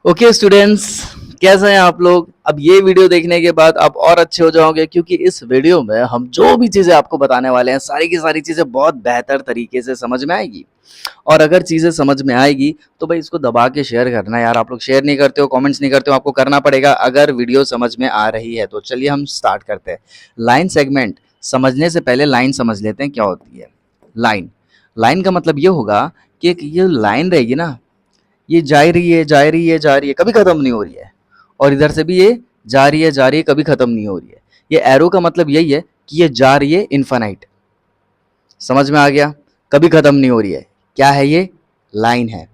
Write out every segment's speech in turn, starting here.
Okay students, कैसे हैं आप लोग। अब ये वीडियो देखने के बाद आप और अच्छे हो जाओगे, क्योंकि इस वीडियो में हम जो भी चीज़ें आपको बताने वाले हैं सारी की सारी चीज़ें बहुत बेहतर तरीके से समझ में आएगी। और अगर चीज़ें समझ में आएगी तो भाई इसको दबा के शेयर करना यार। आप लोग शेयर नहीं करते हो, कमेंट्स नहीं करते हो, आपको करना पड़ेगा अगर वीडियो समझ में आ रही है तो। चलिए हम स्टार्ट करते हैं। लाइन सेगमेंट समझने से पहले लाइन समझ लेते हैं क्या होती है। लाइन लाइन का मतलब ये होगा कि एक ये लाइन रहेगी ना, ये जा रही है जा रही है जा रही है, कभी खत्म नहीं हो रही है। और इधर से भी ये जा रही है जा रही है, कभी खत्म नहीं हो रही है। ये एरो का मतलब यही है कि ये जा रही है इनफाइनाइट। समझ में आ गया, कभी खत्म नहीं हो रही है। क्या है ये? लाइन है।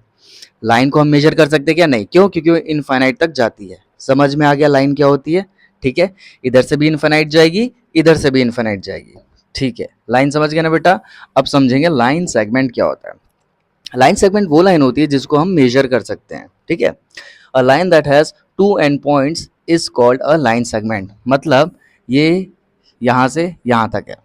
लाइन को हम मेजर कर सकते हैं क्या? नहीं। क्यों? क्योंकि वो इनफाइनाइट तक जाती है। समझ में आ गया लाइन क्या होती है। ठीक है, इधर से भी इनफाइनाइट जाएगी, इधर से भी इनफाइनाइट जाएगी। ठीक है, लाइन समझ गया ना बेटा। अब समझेंगे लाइन सेगमेंट क्या होता है। लाइन सेगमेंट वो लाइन होती है जिसको हम मेजर कर सकते हैं। ठीक है, a line that has two end points is called a line segment. मतलब ये यहाँ से यहाँ तक है।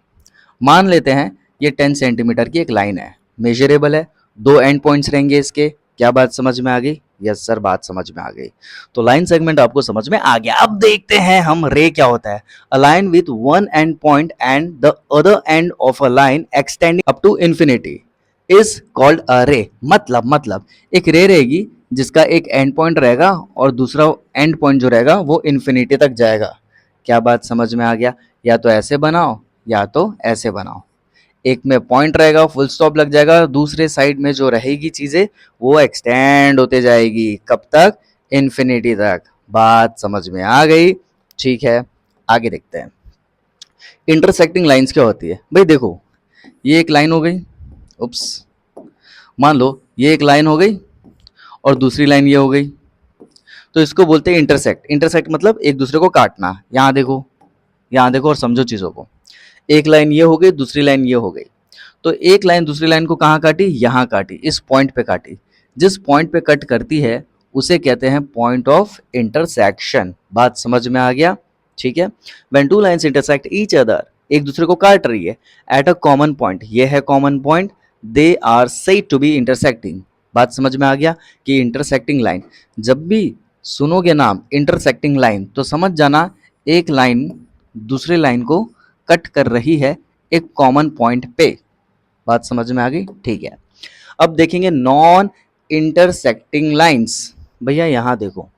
मान लेते हैं ये 10 सेंटीमीटर की एक लाइन है, मेजरेबल है, दो एंड पॉइंट्स रहेंगे इसके। क्या बात समझ में आ गई? यस सर, बात समझ में आ गई। तो लाइन सेगमेंट आपको समझ में आ गया। अब देखते हैं हम रे क्या होता है। A line with one end point and the other end of a line extending up to infinity is called a ray. मतलब एक रे रहेगी जिसका एक एंड पॉइंट रहेगा और दूसरा एंड पॉइंट जो रहेगा वो इंफिनिटी तक जाएगा। क्या बात समझ में आ गया? या तो ऐसे बनाओ या तो ऐसे बनाओ। एक में पॉइंट रहेगा, फुल स्टॉप लग जाएगा, दूसरे साइड में जो रहेगी चीजें वो एक्सटेंड होते जाएगी। कब तक? इन्फिनिटी तक। बात समझ में आ गई। ठीक है, आगे देखते हैं। इंटरसेक्टिंग लाइंस क्या होती है भाई? देखो, ये एक लाइन हो गई। उप्स, मान लो ये एक लाइन हो गई और दूसरी लाइन ये हो गई, तो इसको बोलते हैं इंटरसेक्ट। इंटरसेक्ट मतलब एक दूसरे को काटना। यहाँ देखो, यहाँ देखो और समझो चीजों को। एक लाइन ये हो गई, दूसरी लाइन ये हो गई। तो एक लाइन दूसरी लाइन को कहाँ काटी? यहाँ काटी, इस पॉइंट पे काटी। जिस पॉइंट पे कट करती है उसे कहते हैं पॉइंट ऑफ इंटरसेक्शन। बात समझ में आ गया। ठीक है, when two lines intersect each other, एक दूसरे को काट रही है, एट अ कॉमन पॉइंट, ये है common point, they are said to be intersecting. बात समझ में आ गया कि इंटरसेक्टिंग लाइन, जब भी सुनोगे नाम इंटरसेक्टिंग लाइन तो समझ जाना एक लाइन दूसरे लाइन को कट कर रही है एक कॉमन पॉइंट पे। बात समझ में आ गई? ठीक है, अब देखेंगे नॉन इंटरसेक्टिंग लाइंस। भैया यहां देखो,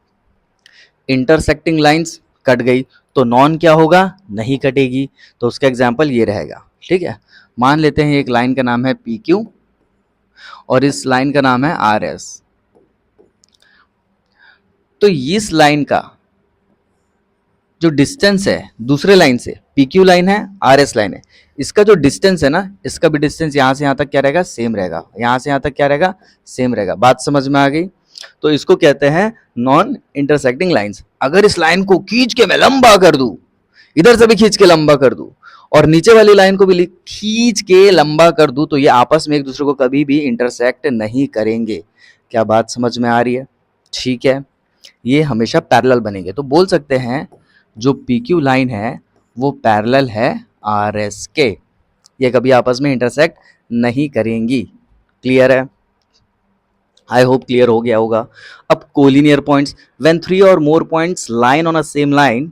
इंटरसेक्टिंग लाइंस कट गई तो नॉन क्या होगा? नहीं कटेगी। तो उसका एग्जांपल ये रहेगा। ठीक है, मान लेते हैं एक लाइन का नाम है पी क्यू और इस लाइन का नाम है आर एस। तो इस लाइन का जो डिस्टेंस है दूसरे लाइन से, पी क्यू लाइन है, आर एस लाइन है, इसका जो डिस्टेंस है ना, इसका भी डिस्टेंस यहां से यहां तक क्या रहेगा? सेम रहेगा। यहां से यहां तक क्या रहेगा? सेम रहेगा। बात समझ में आ गई। तो इसको कहते हैं नॉन इंटरसेक्टिंग लाइंस। अगर इस लाइन को खींच के मैं लंबा कर दूं, इधर से भी खींच के लंबा कर दूं और नीचे वाली लाइन को भी खींच के लंबा कर दूं, तो ये आपस में एक दूसरे को कभी भी इंटरसेक्ट नहीं करेंगे। क्या बात समझ में आ रही है? ठीक है, ये हमेशा पैरेलल बनेंगे। तो बोल सकते हैं जो पी क्यू लाइन है वो पैरेलल है आर एस के। ये कभी आपस में इंटरसेक्ट नहीं करेंगी। क्लियर है? आई होप क्लियर हो गया होगा। अब कोलिनियर पॉइंट्स, व्हेन थ्री और more points lie on a same line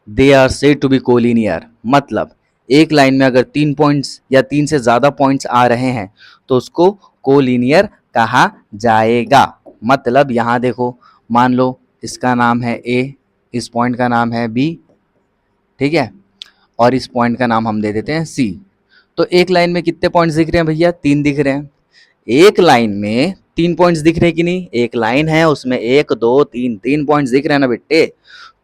they are said to be collinear. मतलब एक लाइन में अगर तीन पॉइंट्स या तीन से ज्यादा पॉइंट्स आ रहे हैं तो उसको कोलिनियर कहा जाएगा। मतलब यहां देखो, मान लो इसका नाम है ए, इस पॉइंट का नाम है बी, ठीक है, और इस पॉइंट का नाम हम दे देते हैं सी। तो एक लाइन में कितने पॉइंट्स दिख रहे हैं भैया? तीन दिख रहे हैं। एक लाइन में तीन पॉइंट्स दिख रहे हैं कि नहीं? एक लाइन है उसमें एक दो तीन, तीन पॉइंट्स दिख रहे हैं ना बेटे।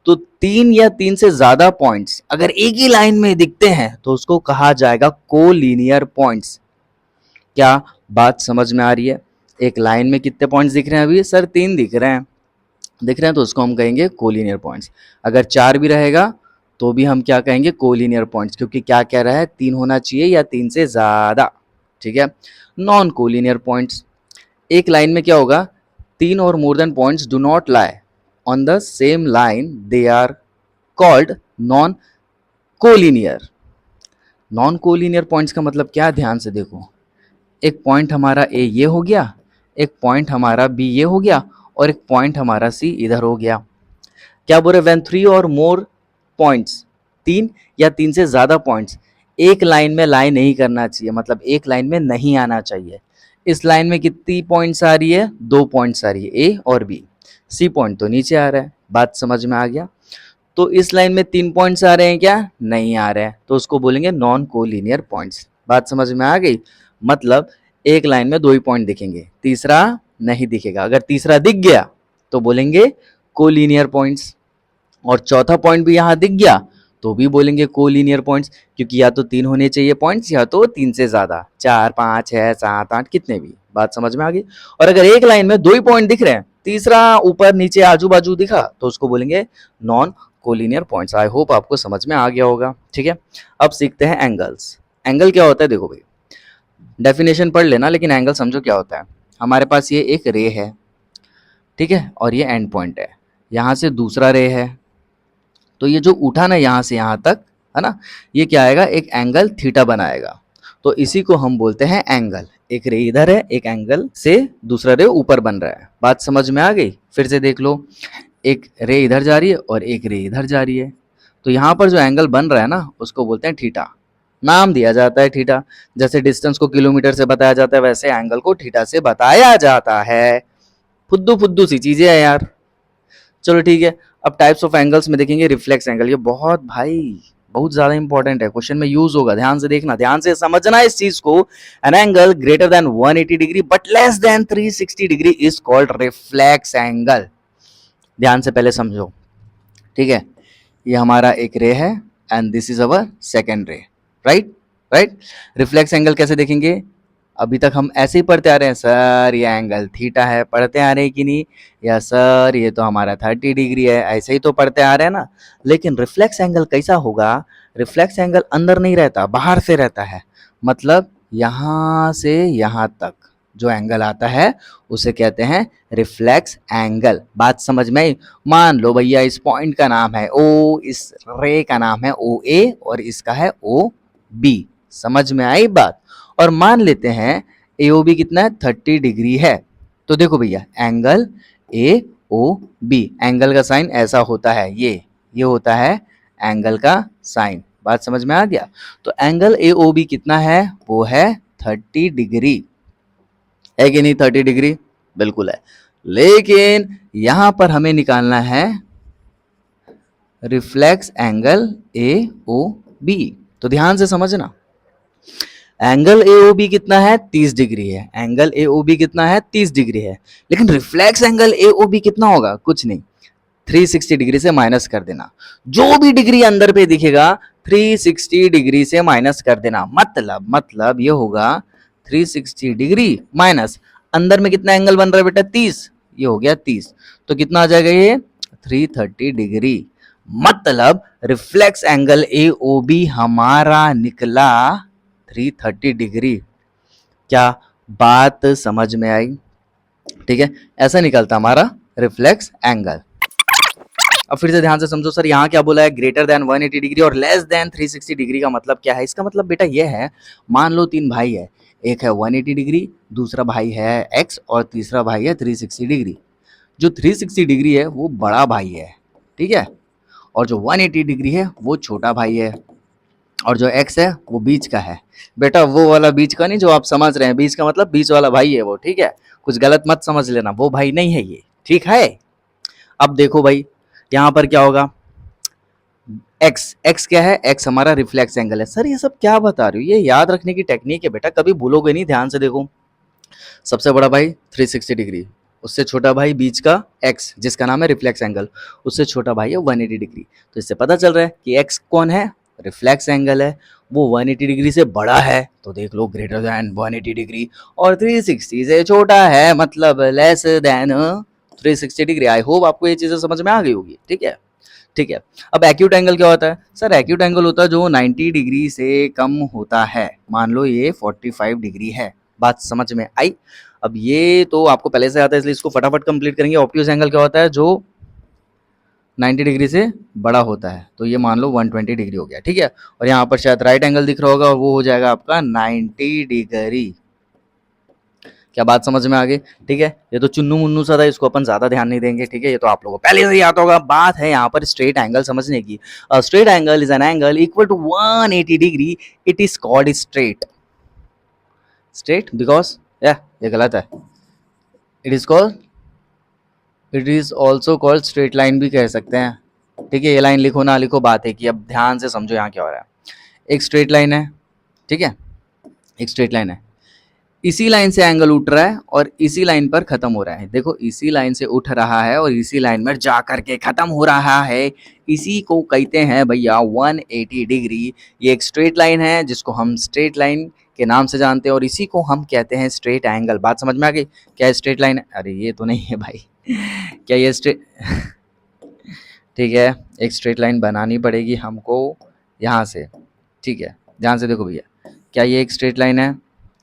तो तीन या तीन से ज्यादा पॉइंट्स अगर एक ही लाइन में दिखते हैं तो उसको कहा जाएगा कोलिनियर पॉइंट्स। क्या बात समझ में आ रही है? एक लाइन में कितने पॉइंट्स दिख रहे हैं? अभी सर तीन दिख रहे हैं तो उसको हम कहेंगे कोलिनियर पॉइंट्स। अगर चार भी रहेगा तो भी हम क्या कहेंगे? कोलिनियर पॉइंट्स, क्योंकि क्या कह रहा है? तीन होना चाहिए या तीन से ज्यादा। ठीक है, नॉन कोलिनियर पॉइंट्स, एक लाइन में क्या होगा? तीन और more than points do not lie on the same line, they are called non collinear. Non collinear points का मतलब क्या? ध्यान से देखो, एक पॉइंट हमारा ए ये हो गया, एक पॉइंट हमारा बी ये हो गया, और एक पॉइंट हमारा सी इधर हो गया। क्या बोल रहे, व्हेन 3 और मोर पॉइंट्स, 3 या 3 से ज़्यादा पॉइंट्स एक लाइन में लाई नहीं करना चाहिए, मतलब एक लाइन में नहीं आना चाहिए। इस लाइन में कितनी पॉइंट्स आ रही है, 2 पॉइंट्स आ रही है, ए और बी। सी पॉइंट तो नीचे आ रहा है, बात समझ में आ गया। तो इस लाइन में 3 पॉइंट्स आ रहे हैं क्या, नहीं आ रहे हैं, तो उसको बोलेंगे नॉन कोलिनियर पॉइंट्स। बात समझ में आ गई, मतलब एक लाइन में 2 ही पॉइंट दिखेंगे, तीसरा नहीं दिखेगा। अगर तीसरा दिख गया तो बोलेंगे कोलिनियर पॉइंट्स, और चौथा पॉइंट भी यहाँ दिख गया तो भी बोलेंगे कोलिनियर पॉइंट्स, क्योंकि या तो 3 होने चाहिए पॉइंट्स या तो 3 से ज्यादा, 4 5 6 7 8 कितने भी। बात समझ में आ गई। और अगर एक लाइन में 2 ही पॉइंट दिख रहे हैं, तीसरा ऊपर नीचे आजू बाजू दिखा, तो उसको बोलेंगे non collinear points. I hope आपको समझ में आ गया होगा। ठीक है, अब सीखते हैं एंगल्स। एंगल क्या होता है, देखो भाई डेफिनेशन पढ़ लेना, लेकिन एंगल समझो क्या होता है। हमारे पास ये एक रे है, ठीक है, और ये एंड पॉइंट है, यहाँ से दूसरा रे है, तो ये जो उठा ना यहाँ से यहाँ तक, है ना, ये क्या आएगा, एक एंगल थीटा बनाएगा। तो इसी को हम बोलते हैं एंगल। एक रे इधर है, एक एंगल से दूसरा रे ऊपर बन रहा है। बात समझ में आ गई। फिर से देख लो, एक रे इधर जा रही है और एक रे इधर जा रही है, तो यहाँ पर जो एंगल बन रहा है ना, उसको बोलते हैं थीटा। नाम दिया जाता है थीटा। जैसे डिस्टेंस को किलोमीटर से बताया जाता है, वैसे एंगल को थीटा से बताया जाता है। फुद्दू फुद्दू सी चीजें हैं यार। चलो ठीक है, अब टाइप्स ऑफ एंगल्स में देखेंगे रिफ्लेक्स एंगल। ये बहुत भाई बहुत ज्यादा इंपॉर्टेंट है, क्वेश्चन में यूज होगा, ध्यान से देखना, ध्यान से समझना इस चीज को। An angle greater than 180 degree but less than 360 degree is called reflex angle. ध्यान से पहले समझो, ठीक है। ये हमारा एक रे है and this is our second रे, राइट राइट। रिफ्लेक्स एंगल कैसे देखेंगे, अभी तक हम ऐसे ही पढ़ते आ रहे हैं, सर ये एंगल थीटा है, पढ़ते आ रहे हैं कि नहीं, या सर ये तो हमारा 30 डिग्री है, ऐसे ही तो पढ़ते आ रहे हैं ना। लेकिन रिफ्लेक्स एंगल कैसा होगा, रिफ्लेक्स एंगल अंदर नहीं रहता, बाहर से रहता है। मतलब यहाँ से यहाँ तक जो एंगल आता है उसे कहते हैं रिफ्लेक्स एंगल। बात समझ में आई। मान लो भैया इस पॉइंट का नाम है ओ, इस रे का नाम है ओ ए और इसका है ओ बी। समझ में आई बात। और मान लेते हैं AOB कितना है, 30 डिग्री है। तो देखो भैया एंगल AOB, एंगल का साइन ऐसा होता है, ये होता है एंगल का साइन। बात समझ में आ गया। तो एंगल AOB कितना है, वो है 30 डिग्री, है कि नहीं, 30 डिग्री बिल्कुल है। लेकिन यहां पर हमें निकालना है रिफ्लेक्स एंगल AOB। तो ध्यान से समझना, एंगल AOB कितना है, 30 डिग्री है। एंगल AOB कितना है, 30 डिग्री है। लेकिन रिफ्लेक्स एंगल AOB कितना होगा, कुछ नहीं, 360 डिग्री से माइनस कर देना। जो भी डिग्री अंदर पे दिखेगा 360 डिग्री से माइनस कर देना। मतलब ये होगा 360 डिग्री माइनस, अंदर में कितना एंगल बन रहा है बेटा, 30, ये हो गया 30। तो कितना आ जाएगा ये, 330 डिग्री। मतलब रिफ्लेक्स एंगल AOB हमारा निकला 330 डिग्री। क्या बात समझ में आई। ठीक है, ऐसा निकलता हमारा रिफ्लेक्स एंगल। अब फिर से ध्यान से समझो, सर यहाँ क्या बोला है, ग्रेटर देन 180 डिग्री और लेस देन 360 डिग्री का मतलब क्या है। इसका मतलब बेटा ये है, मान लो 3 भाई है, एक है 180 डिग्री, दूसरा भाई है x और तीसरा भाई है 360 डिग्री। जो 360 डिग्री है वो बड़ा भाई है, ठीक है, और जो 180 डिग्री है वो छोटा भाई है, और जो x है वो बीच का है। बेटा वो वाला बीच का नहीं जो आप समझ रहे हैं, बीच का मतलब बीच वाला भाई है वो, ठीक है, कुछ गलत मत समझ लेना, वो भाई नहीं है ये, ठीक है। अब देखो भाई यहाँ पर क्या होगा, x क्या है, x हमारा रिफ्लेक्स एंगल है। सर ये सब क्या बता रही हो, ये याद रखने की टेक्निक है बेटा, कभी भूलोगे नहीं। ध्यान से देखो, सबसे बड़ा भाई 360 डिग्री, उससे छोटा भाई बीच का x जिसका नाम है रिफ्लेक्स एंगल, उससे छोटा भाई है 180 डिग्री। तो इससे पता चल रहा है कि x कौन है, रिफ्लेक्स एंगल है, वो 180 डिग्री से बड़ा है, तो देख लो ग्रेटर देन 180 डिग्री, और 360 से छोटा है मतलब less than 360 degree. I hope आपको ये चीजें समझ में आ गई होगी। ठीक है, ठीक है। अब एक्यूट एंगल क्या होता है, सर एक्यूट एंगल होता है जो 90 डिग्री से कम होता है। मान लो ये 45 डिग्री है। बात समझ में आई। अब ये तो आपको पहले से आता है इसलिए इसको फटाफट कंप्लीट करेंगे। ऑब्ट्यूज एंगल क्या होता है, जो 90 डिग्री से बड़ा होता है, तो ये मान लो 120 डिग्री हो गया, ठीक है। और यहाँ पर शायद राइट एंगल दिख रहा होगा और वो हो जाएगा आपका 90 डिग्री। क्या बात समझ में आ गई? ठीक है, ये तो चुन्नू मुन्नू सा था, इसको अपन ज्यादा ध्यान नहीं देंगे। ठीक है, ये तो आप लोगों को पहले से ही आता होगा। बात है यहाँ पर स्ट्रेट एंगल समझने की। Straight angle is an angle equal to 180 degree. It is called straight. Straight because या ये गलत है। It is also called straight line भी कह सकते हैं। ठीक है, ये लाइन लिखो ना लिखो बात है कि अब ध्यान से समझो यहाँ क्या हो रहा है। एक स्ट्रेट लाइन है, ठीक है, एक स्ट्रेट लाइन है, इसी लाइन से एंगल उठ रहा है और इसी लाइन पर खत्म हो रहा है। देखो, इसी लाइन से उठ रहा है और इसी लाइन में जा करके खत्म हो रहा है। इसी को कहते हैं भैया 180 डिग्री। ये एक स्ट्रेट लाइन है जिसको हम स्ट्रेट लाइन के नाम से जानते हैं और इसी को हम कहते हैं स्ट्रेट एंगल। बात समझ में आ गई? क्या स्ट्रेट लाइन है? अरे ये तो नहीं है भाई। क्या ये स्ट्रेट ठीक है, एक स्ट्रेट लाइन बनानी पड़ेगी हमको यहाँ से। ठीक है, ध्यान से देखो भैया, क्या ये एक स्ट्रेट लाइन है?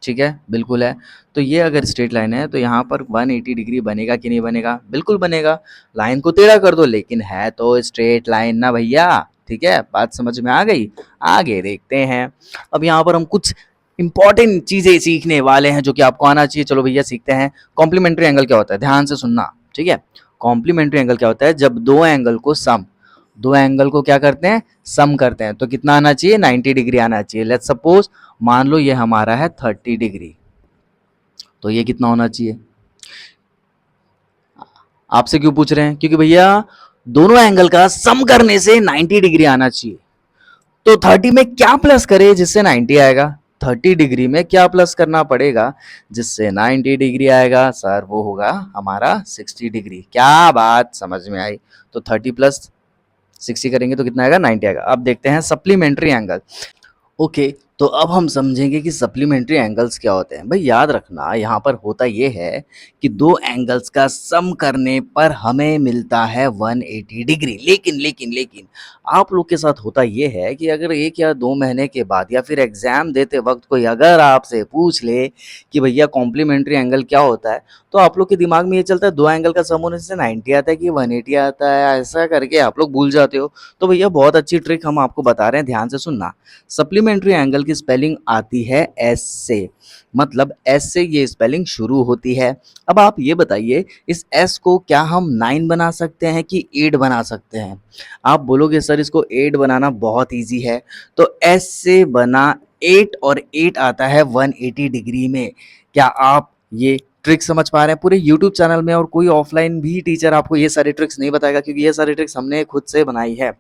ठीक है, बिल्कुल है। तो ये अगर स्ट्रेट लाइन है तो यहाँ पर 180 डिग्री बनेगा कि नहीं बनेगा? बिल्कुल बनेगा। लाइन को टेढ़ा कर दो, लेकिन है तो स्ट्रेट लाइन ना भैया। ठीक है, बात समझ में आ गई? आगे देखते हैं। अब यहाँ पर हम कुछ इंपॉर्टेंट चीजें सीखने वाले हैं जो कि आपको आना चाहिए। चलो भैया सीखते हैं। कॉम्प्लीमेंट्री एंगल क्या होता है? ध्यान से सुनना, ठीक है। कॉम्प्लीमेंट्री एंगल क्या होता है? जब दो एंगल को क्या करते हैं? सम करते हैं। तो कितना आना चाहिए? 90 डिग्री आना चाहिए। लेट्स सपोज मान लो ये हमारा है 30 डिग्री, तो ये कितना होना चाहिए? आपसे क्यों पूछ रहे हैं? क्योंकि भैया दोनों एंगल का सम करने से 90 डिग्री आना चाहिए। तो 30 में क्या प्लस करे जिससे 90 आएगा? 30 डिग्री में क्या प्लस करना पड़ेगा जिससे 90 डिग्री आएगा? सर वो होगा हमारा 60 डिग्री। क्या बात समझ में आई? तो 30 प्लस 60 करेंगे तो कितना आएगा? 90 आएगा। अब देखते हैं सप्लीमेंट्री एंगल। ओके, तो अब हम समझेंगे कि सप्लीमेंट्री एंगल्स क्या होते हैं। भाई याद रखना, यहाँ पर होता ये है कि दो एंगल्स का सम करने पर हमें मिलता है 180 डिग्री। लेकिन आप लोग के साथ होता ये है कि अगर 1 या 2 महीने के बाद या फिर एग्जाम देते वक्त कोई अगर आपसे पूछ ले कि भैया कॉम्प्लीमेंट्री एंगल क्या होता है, तो आप लोग के दिमाग में ये चलता है दो एंगल का सम होने से 90 आता है कि 180 आता है, ऐसा करके आप लोग भूल जाते हो। तो भैया बहुत अच्छी ट्रिक हम आपको बता रहे हैं, ध्यान से सुनना। सप्लीमेंट्री एंगल की स्पेलिंग आती है एस से, मतलब एस से ये स्पेलिंग शुरू होती है। अब आप ये बताइए, इस एस को क्या हम 9 बना सकते हैं कि 8 बना सकते हैं? आप बोलोगे सर इसको 8 बनाना बहुत इजी है। तो एस से बना 8 और 8 आता है 180 डिग्री में। क्या आप ये ट्रिक समझ पा रहे हैं? पूरे यूट्यूब चैनल में और कोई ऑफलाइन भी टीचर आपको ये सारे ट्रिक्स नहीं बताएगा, क्योंकि ये सारे ट्रिक्स हमने खुद से बनाई है।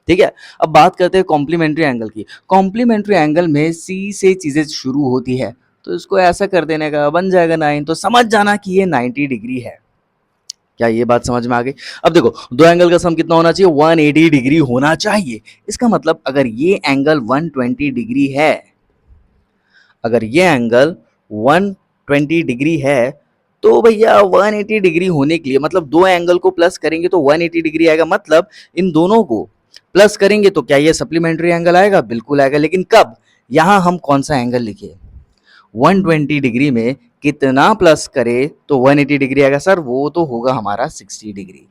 ठीक है, अब बात करते हैं कॉम्प्लीमेंट्री एंगल की। कॉम्प्लीमेंट्री एंगल में सी से चीजें शुरू होती है, तो इसको ऐसा कर देने का बन जाएगा 9। तो समझ जाना कि ये 90 डिग्री है। क्या ये बात समझ में आ गई? अब देखो, दो एंगल का सम कितना होना चाहिए? 180 डिग्री होना चाहिए। इसका मतलब अगर ये एंगल 120 डिग्री है, अगर ये एंगल 120 डिग्री है, तो भैया 180 डिग्री होने के लिए मतलब दो एंगल को प्लस करेंगे तो 180 डिग्री आएगा। मतलब इन दोनों को प्लस करेंगे तो क्या ये सप्लीमेंट्री एंगल आएगा? बिल्कुल आएगा। लेकिन कब? यहां हम कौन सा एंगल लिखे? 120 डिग्री में कितना प्लस करे तो 180 डिग्री आएगा? सर वो तो होगा हमारा 60 डिग्री।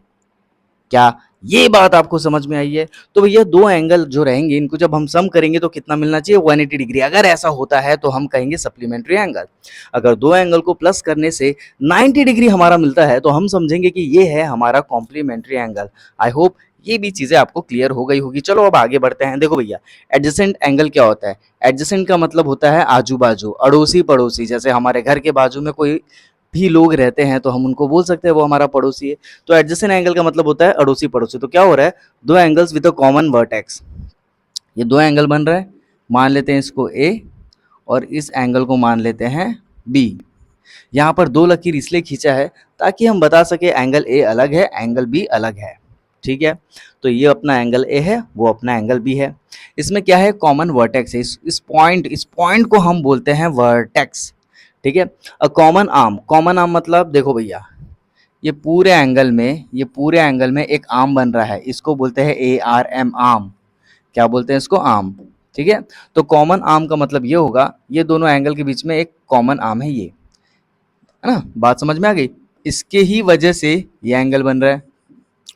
क्या ये बात आपको समझ में आई है? तो भैया दो एंगल जो रहेंगे इनको जब हम सम करेंगे तो कितना मिलना चाहिए? 180 डिग्री। अगर ऐसा होता है तो हम कहेंगे सप्लीमेंट्री एंगल। अगर दो एंगल को प्लस करने से 90 डिग्री हमारा मिलता है तो हम समझेंगे कि ये है हमारा कॉम्प्लीमेंट्री एंगल। आई होप ये भी चीजें आपको क्लियर हो गई होगी। चलो अब आगे बढ़ते हैं। देखो भैया, एडजेसेंट एंगल क्या होता है? एडजेसेंट का मतलब होता है आजू बाजू, अड़ोसी पड़ोसी। जैसे हमारे घर के बाजू में कोई भी लोग रहते हैं तो हम उनको बोल सकते हैं वो हमारा पड़ोसी है। तो एडजेसेंट एंगल का मतलब होता है अड़ोसी पड़ोसी। तो क्या हो रहा है? दो angles with a common vertex. ये दो एंगल बन रहा है, मान लेते हैं इसको ए और इस एंगल को मान लेते हैं बी। यहाँ पर दो लकीर इसलिए खींचा है ताकि हम बता सके एंगल ए अलग है, एंगल बी अलग है। ठीक है, तो ये अपना एंगल ए है, वो अपना एंगल बी है। इसमें क्या है? कॉमन वर्टेक्स है। इस पॉइंट को हम बोलते हैं वर्टेक्स। ठीक है, कॉमन आर्म मतलब देखो भैया, ये पूरे एंगल में एक आर्म बन रहा है, इसको बोलते हैं ARM आर्म। क्या बोलते हैं इसको? आर्म। ठीक है, तो कॉमन आर्म का मतलब ये होगा, ये दोनों एंगल के बीच में एक कॉमन आर्म है, ये है ना? बात समझ में आ गई? इसके ही वजह से ये एंगल बन रहा है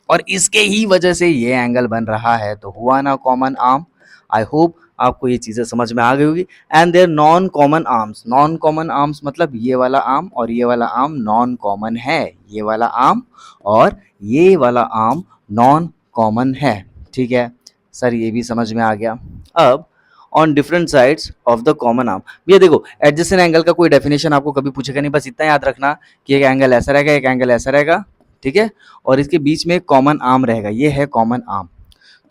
और इसके ही वजह से ये एंगल बन रहा है, तो हुआ ना कॉमन आर्म। आई होप आपको ये चीज़ें समझ में आ गई होगी। And their non common arms, non common arms मतलब ये वाला आर्म और ये वाला आर्म नॉन कॉमन है, ये वाला आर्म और ये वाला आर्म नॉन कॉमन है। ठीक है सर, ये भी समझ में आ गया। अब on different sides of the common arm, भैया देखो एडजेसेंट एंगल का कोई डेफिनेशन आपको कभी पूछेगा नहीं, बस इतना याद रखना कि एक एंगल ऐसा रहेगा, एक एंगल ऐसा रहेगा, ठीक है, और इसके बीच में एक कॉमन आर्म रहेगा, ये है कॉमन आर्म।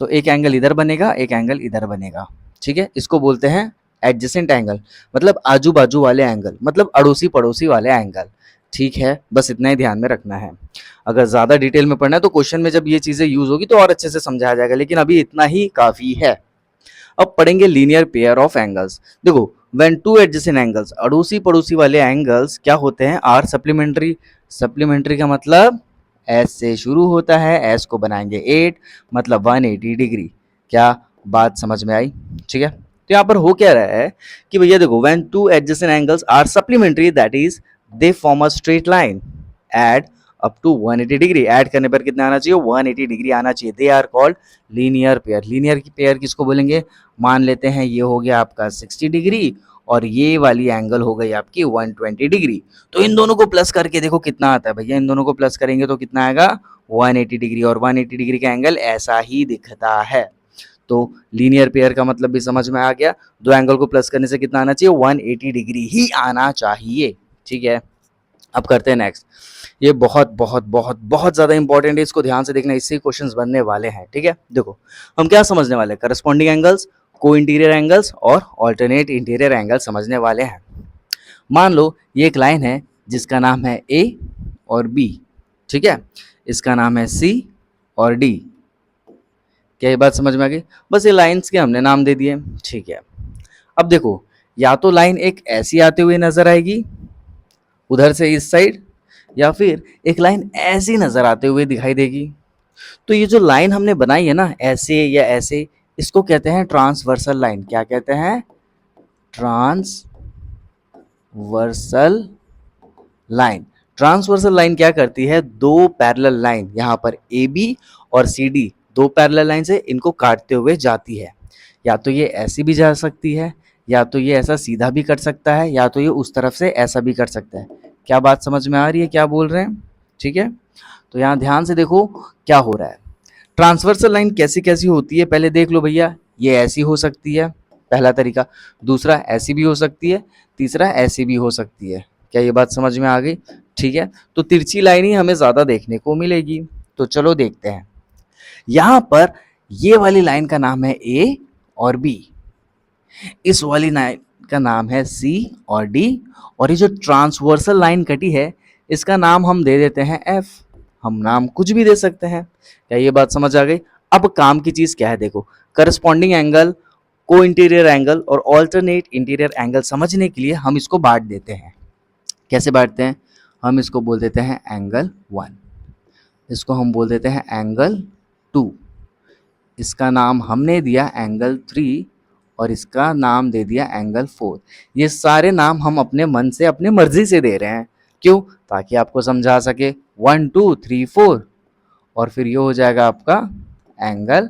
तो एक एंगल इधर बनेगा, एक एंगल इधर बनेगा, ठीक है, इसको बोलते हैं एडजेसेंट एंगल, मतलब आजू बाजू वाले एंगल, मतलब अड़ोसी पड़ोसी वाले एंगल। ठीक है, बस इतना ही ध्यान में रखना है। अगर ज़्यादा डिटेल में पढ़ना है तो क्वेश्चन में जब ये चीज़ें यूज होगी तो और अच्छे से समझाया जाएगा, लेकिन अभी इतना ही काफ़ी है। अब पढ़ेंगे लीनियर पेयर ऑफ एंगल्स। देखो व्हेन टू एडजेसेंट एंगल्स, अड़ोसी पड़ोसी वाले एंगल्स क्या होते हैं, आर सप्लीमेंट्री। सप्लीमेंट्री का मतलब एस से शुरू होता है, एस को बनाएंगे 8, मतलब 180 डिग्री। क्या बात समझ में आई? ठीक है, तो यहाँ पर हो क्या रहा है कि भैया देखो when two adjacent angles are supplementary, that is they form a straight line at up to 180 degree. Add करने पर कितना आना चाहिए, 180 डिग्री आना चाहिए। They are called linear pair. Linear की पेयर किसको बोलेंगे, मान लेते हैं ये हो गया आपका 60 डिग्री और ये वाली एंगल हो गई आपकी 120 डिग्री। तो इन दोनों को प्लस करके देखो कितना आता है भैया, इन दोनों को प्लस करेंगे तो कितना आएगा 180 डिग्री, और 180 डिग्री का एंगल ऐसा ही दिखता है। तो लीनियर पेयर का मतलब भी समझ में आ गया, दो एंगल को प्लस करने से कितना आना चाहिए, 180 डिग्री ही आना चाहिए। ठीक है, अब करते हैं नेक्स्ट। ये बहुत बहुत बहुत बहुत ज़्यादा इंपॉर्टेंट है, इसको ध्यान से देखना, इससे क्वेश्चंस बनने वाले हैं। ठीक है, देखो हम क्या समझने वाले हैं, करस्पॉन्डिंग एंगल्स, को इंटीरियर एंगल्स और ऑल्टरनेट इंटीरियर एंगल समझने वाले हैं। मान लो ये एक लाइन है जिसका नाम है ए और बी, ठीक है, इसका नाम है सी और डी। क्या ये बात समझ में आ गई? बस ये लाइंस के हमने नाम दे दिए। ठीक है, अब देखो या तो लाइन एक ऐसी आते हुए नजर आएगी उधर से इस साइड, या फिर एक लाइन ऐसी नजर आते हुए दिखाई देगी। तो ये जो लाइन हमने बनाई है ना ऐसे या ऐसे, इसको कहते हैं ट्रांसवर्सल लाइन। क्या कहते हैं, ट्रांसवर्सल लाइन। ट्रांसवर्सल लाइन क्या करती है, दो पैरेलल लाइन, यहाँ पर ए बी और सी डी दो पैरेलल लाइन से इनको काटते हुए जाती है। या तो ये ऐसी भी जा सकती है, या तो ये ऐसा सीधा भी कर सकता है, या तो ये उस तरफ से ऐसा भी कर सकता है। क्या बात समझ में आ रही है, क्या बोल रहे हैं? ठीक है, तो यहाँ ध्यान से देखो क्या हो रहा है। ट्रांसवर्सल लाइन कैसी कैसी होती है पहले देख लो भैया। ये ऐसी हो सकती है, पहला तरीका। दूसरा ऐसी भी हो सकती है, तीसरा ऐसी भी हो सकती है। क्या ये बात समझ में आ गई? ठीक है, तो तिरछी लाइन ही हमें ज़्यादा देखने को मिलेगी। तो चलो देखते हैं। यहाँ पर ये वाली लाइन का नाम है ए और बी, इस वाली लाइन का नाम है सी और डी, और ये जो ट्रांसवर्सल लाइन कटी है इसका नाम हम दे देते हैं एफ। हम नाम कुछ भी दे सकते हैं। क्या ये बात समझ आ गई? अब काम की चीज क्या है, देखो करस्पॉन्डिंग एंगल, को इंटीरियर एंगल और ऑल्टरनेट इंटीरियर एंगल समझने के लिए हम इसको बांट देते हैं। कैसे बांटते हैं, हम इसको बोल देते हैं एंगल 1, इसको हम बोल देते हैं एंगल 2, इसका नाम हमने दिया एंगल 3 और इसका नाम दे दिया एंगल 4। ये सारे नाम हम अपने मन से अपने मर्जी से दे रहे हैं। क्यों? ताकि आपको समझा सके। 1 2 3 4, और फिर ये हो जाएगा आपका एंगल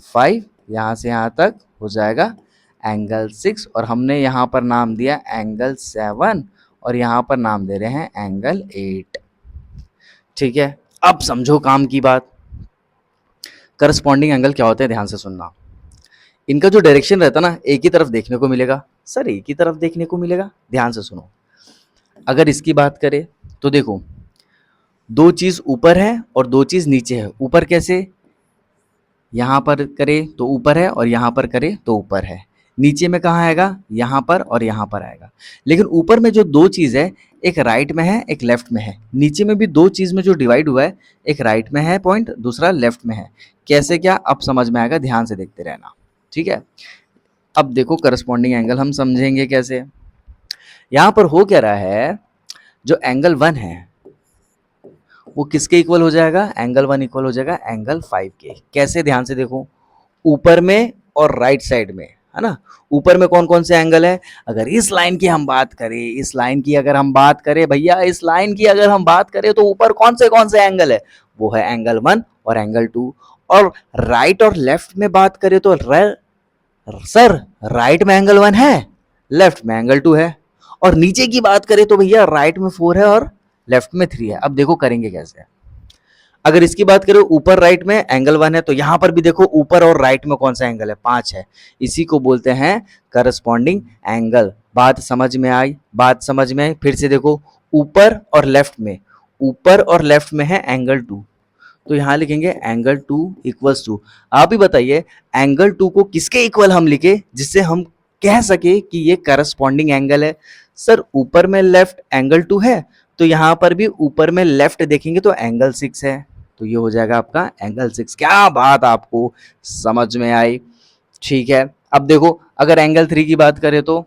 5, यहाँ से यहाँ तक हो जाएगा एंगल 6, और हमने यहाँ पर नाम दिया एंगल 7, और यहाँ पर नाम दे रहे हैं एंगल 8। ठीक है, अब समझो काम की बात। करस्पॉन्डिंग एंगल क्या होते हैं, ध्यान से सुनना। इनका जो डायरेक्शन रहता है ना, एक ही तरफ देखने को मिलेगा। सर एक ही तरफ देखने को मिलेगा, ध्यान से सुनो। अगर इसकी बात करें तो देखो दो चीज ऊपर है और दो चीज नीचे है। ऊपर कैसे, यहाँ पर करे तो ऊपर है और यहाँ पर करे तो ऊपर है। नीचे में कहाँ आएगा, यहाँ पर और यहाँ पर आएगा। लेकिन ऊपर में जो दो चीज है, एक राइट में है एक लेफ्ट में है। नीचे में भी दो चीज में जो डिवाइड हुआ है, एक राइट में है पॉइंट, दूसरा लेफ्ट में है। कैसे क्या, अब समझ में आएगा, ध्यान से देखते रहना। ठीक है, अब देखो करस्पॉन्डिंग एंगल हम समझेंगे कैसे। यहाँ पर हो क्या रहा है, जो एंगल 1 है वो किसके इक्वल हो जाएगा, एंगल 1 इक्वल हो जाएगा एंगल 5 के। कैसे, ध्यान से देखो, ऊपर में और राइट साइड में, है ना। ऊपर में कौन कौन से एंगल है, अगर इस लाइन की हम बात करें, इस लाइन की अगर हम बात करें भैया, इस लाइन की अगर हम बात करें तो ऊपर कौन से एंगल है, वो है एंगल 1 और एंगल 2। और राइट और लेफ्ट में बात करें तो सर राइट में एंगल 1 है, लेफ्ट में एंगल 2 है, और नीचे की बात करें तो भैया राइट में 4 है और लेफ्ट में 3 है। अब देखो करेंगे कैसे। अगर इसकी बात करें ऊपर राइट में एंगल 1 है, तो यहां पर भी देखो ऊपर और राइट में कौन सा एंगल है, 5 है। इसी को बोलते हैं करस्पॉन्डिंग एंगल। बात समझ में आई? बात समझ में आई? फिर से देखो, ऊपर और लेफ्ट में, ऊपर और लेफ्ट में है एंगल 2, तो यहां लिखेंगे एंगल 2 इक्वल्स टू। आप ही बताइए एंगल 2 को किसके इक्वल हम लिखे जिससे हम कह सके कि ये करस्पॉन्डिंग एंगल है। सर ऊपर में लेफ्ट एंगल 2 है, तो यहां पर भी ऊपर में लेफ्ट देखेंगे तो एंगल 6 है, तो ये हो जाएगा आपका एंगल 6। क्या बात आपको समझ में आई? ठीक है। अब देखो अगर एंगल 3 की बात करें तो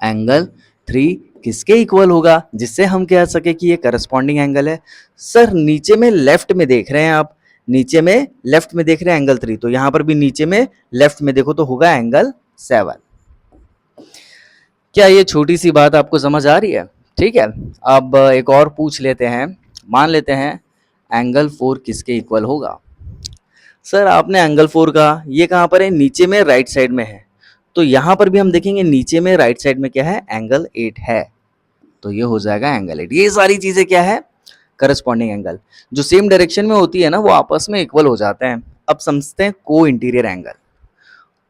एंगल 3 किसके इक्वल होगा जिससे हम कह सके कि ये करस्पॉन्डिंग एंगल है। सर नीचे में लेफ्ट में देख रहे हैं आप, नीचे में लेफ्ट में देख रहे हैं एंगल 3, तो यहां पर भी नीचे में लेफ्ट में देखो तो होगा एंगल 7। क्या ये छोटी सी बात आपको समझ आ रही है? ठीक है। अब एक और पूछ लेते हैं। मान लेते हैं एंगल 4 किसके इक्वल होगा। सर आपने एंगल 4 कहा, ये कहां पर है, नीचे में राइट साइड में है, तो यहां पर भी हम देखेंगे नीचे में राइट साइड में क्या है, एंगल 8 है, तो ये हो जाएगा एंगल 8। ये सारी चीजें क्या है, करस्पॉन्डिंग एंगल। जो सेम डायरेक्शन में होती है ना वो आपस में इक्वल हो जाते हैं। अब समझते हैं को इंटीरियर एंगल।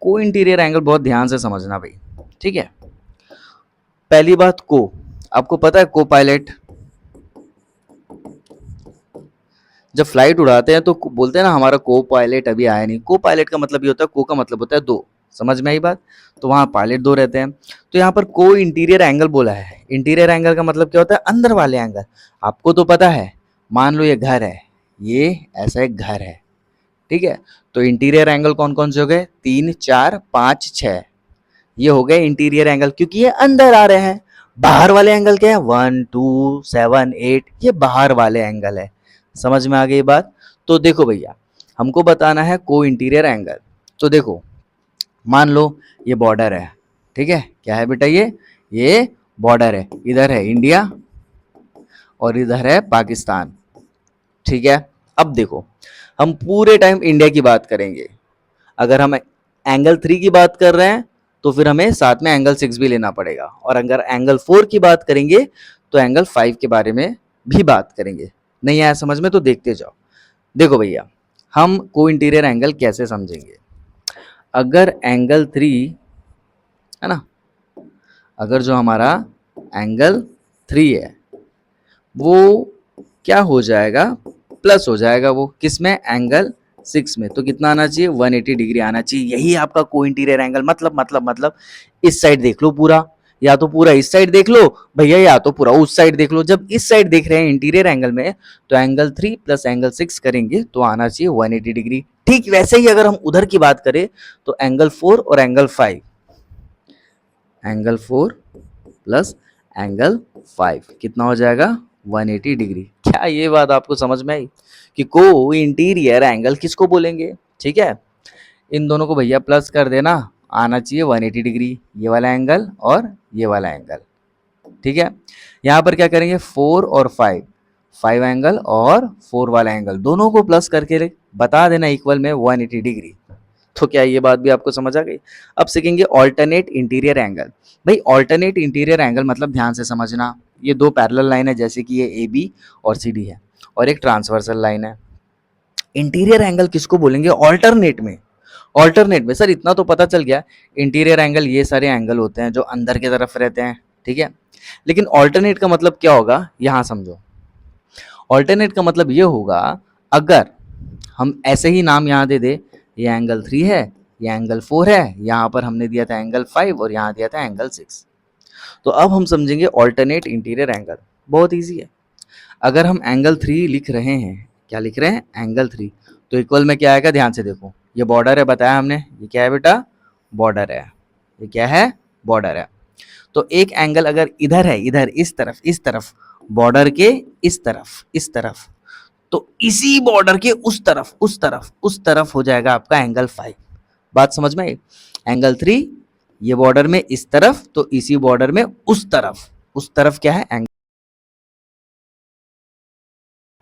को इंटीरियर एंगल बहुत ध्यान से समझना भाई, ठीक है। पहली बात, को आपको पता है, को पायलट जब फ्लाइट उड़ाते हैं तो बोलते हैं ना हमारा को पायलट अभी आया नहीं। को पायलट का मतलब ये होता है, को का मतलब होता है दो, समझ में आई बात? तो वहां पायलट दो रहते हैं। तो यहाँ पर को इंटीरियर एंगल बोला है। इंटीरियर एंगल का मतलब क्या होता है, अंदर वाले एंगल। आपको तो पता है, मान लो ये घर है, ये ऐसा एक घर है, ठीक है। तो इंटीरियर एंगल कौन कौन से हो गए, 3 4 5 6, ये हो गए इंटीरियर एंगल क्योंकि ये अंदर आ रहे हैं। बाहर वाले एंगल क्या है, 1 2 7 8, ये बाहर वाले एंगल है। समझ में आ गई बात? तो देखो भैया, हमको बताना है को इंटीरियर एंगल। तो देखो मान लो ये बॉर्डर है, ठीक है। क्या है बेटा, ये बॉर्डर है। इधर है इंडिया और इधर है पाकिस्तान, ठीक है। अब देखो हम पूरे टाइम इंडिया की बात करेंगे। अगर हम एंगल 3 की बात कर रहे हैं तो फिर हमें साथ में एंगल 6 भी लेना पड़ेगा, और अगर एंगल 4 की बात करेंगे तो एंगल 5 के बारे में भी बात करेंगे। नहीं आया समझ में तो देखते जाओ। देखो भैया, हम को इंटीरियर एंगल कैसे समझेंगे। अगर एंगल 3 है ना, अगर जो हमारा एंगल 3 है वो क्या हो जाएगा, प्लस हो जाएगा, वो किस में, एंगल 6 में, तो कितना आना चाहिए, 180 डिग्री आना चाहिए। यही आपका को इंटीरियर एंगल। मतलब इस साइड देख लो पूरा, या तो पूरा इस साइड देख लो भैया, या तो पूरा उस साइड देख लो। जब इस साइड देख रहे हैं इंटीरियर एंगल में, तो एंगल 3 प्लस एंगल 6 करेंगे तो आना चाहिए 180 डिग्री। ठीक वैसे ही अगर हम उधर की बात करें तो एंगल 4 और एंगल 5, एंगल 4 प्लस एंगल 5 कितना हो जाएगा, 180 डिग्री। क्या ये बात आपको समझ में आई कि को इंटीरियर एंगल किसको बोलेंगे? ठीक है, इन दोनों को भैया प्लस कर देना, आना चाहिए 180 डिग्री, ये वाला एंगल और ये वाला एंगल, ठीक है। यहाँ पर क्या करेंगे, 4 और 5, 5 एंगल और 4 वाला एंगल दोनों को प्लस करके बता देना इक्वल में 180 डिग्री। तो क्या ये बात भी आपको समझ आ गई? अब सीखेंगे ऑल्टरनेट इंटीरियर एंगल। भाई ऑल्टरनेट इंटीरियर एंगल मतलब ध्यान से समझना, ये दो पैरेलल लाइन है, जैसे कि ये ए बी और सी डी है, और एक ट्रांसवर्सल लाइन है। इंटीरियर एंगल किसको बोलेंगे, ऑल्टरनेट में। ऑल्टरनेट में सर इतना तो पता चल गया, इंटीरियर एंगल ये सारे एंगल होते हैं जो अंदर की तरफ रहते हैं, ठीक है। लेकिन ऑल्टरनेट का मतलब क्या होगा, यहां समझो। ऑल्टरनेट का मतलब ये होगा, अगर हम ऐसे ही नाम यहाँ दे दे, ये एंगल 3 है, ये एंगल 4 है, यहाँ पर हमने दिया था एंगल 5 और यहाँ दिया था एंगल 6, तो अब हम समझेंगे ऑल्टरनेट इंटीरियर एंगल। बहुत ईजी है। अगर हम एंगल 3 लिख रहे हैं, क्या लिख रहे हैं, एंगल 3, तो इक्वल में क्या आएगा, ध्यान से देखो, ये बॉर्डर है, बताया हमने, ये क्या है बेटा, बॉर्डर है। ये क्या है, बॉर्डर है। तो एक एंगल अगर इधर है, इधर इस तरफ बॉर्डर के इस तरफ, तो इसी बॉर्डर के उस तरफ हो जाएगा आपका एंगल 5। बात समझ में आई? एंगल 3 ये बॉर्डर में इस तरफ, तो इसी बॉर्डर में उस तरफ क्या है, angle.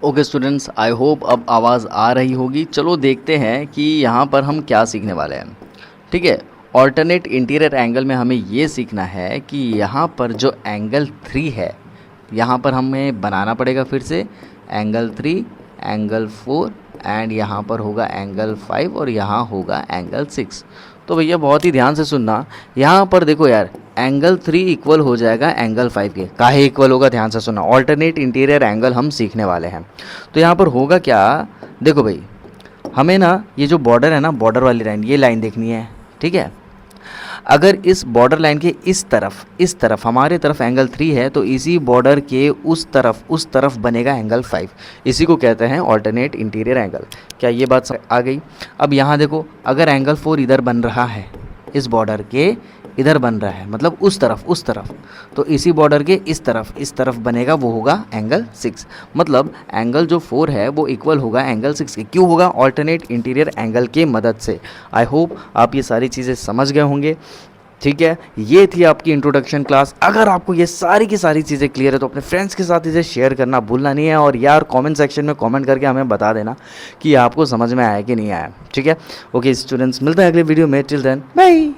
Okay students, I hope अब आवाज़ आ रही होगी। चलो देखते हैं कि यहाँ पर हम क्या सीखने वाले हैं। ठीक है। ऑल्टरनेट इंटीरियर एंगल में हमें ये सीखना है कि यहाँ पर जो एंगल 3 है, यहाँ पर हमें बनाना पड़ेगा फिर से एंगल 3, एंगल 4 एंड यहाँ पर होगा एंगल 5 और यहाँ होगा एंगल 6। तो भैया बहुत ही ध्यान से सुनना, यहाँ पर देखो यार, एंगल 3 इक्वल हो जाएगा एंगल 5 के। काहे इक्वल होगा, ध्यान से सुनना, ऑल्टरनेट इंटीरियर एंगल हम सीखने वाले हैं। तो यहाँ पर होगा क्या, देखो भाई, हमें ना ये जो बॉर्डर है ना, बॉर्डर वाली लाइन, ये लाइन देखनी है, ठीक है। अगर इस बॉर्डर लाइन के इस तरफ हमारे तरफ एंगल 3 है, तो इसी बॉर्डर के उस तरफ बनेगा एंगल 5। इसी को कहते हैं ऑल्टरनेट इंटीरियर एंगल। क्या ये बात आ गई? अब यहाँ देखो, अगर एंगल 4 इधर बन रहा है, इस बॉर्डर के इधर बन रहा है, मतलब उस तरफ, तो इसी बॉर्डर के इस तरफ बनेगा, वो होगा एंगल 6। मतलब एंगल जो 4 है वो इक्वल होगा एंगल 6 के। क्यों होगा? ऑल्टरनेट इंटीरियर एंगल के मदद से। आई होप आप ये सारी चीज़ें समझ गए होंगे। ठीक है, ये थी आपकी इंट्रोडक्शन क्लास। अगर आपको ये सारी की सारी चीज़ें क्लियर है तो अपने फ्रेंड्स के साथ इसे शेयर करना भूलना नहीं है। और यार कमेंट सेक्शन में कमेंट करके हमें बता देना कि आपको समझ में आया कि नहीं आया। ठीक है, ओके स्टूडेंट्स, मिलते हैं अगले वीडियो में। Till then bye.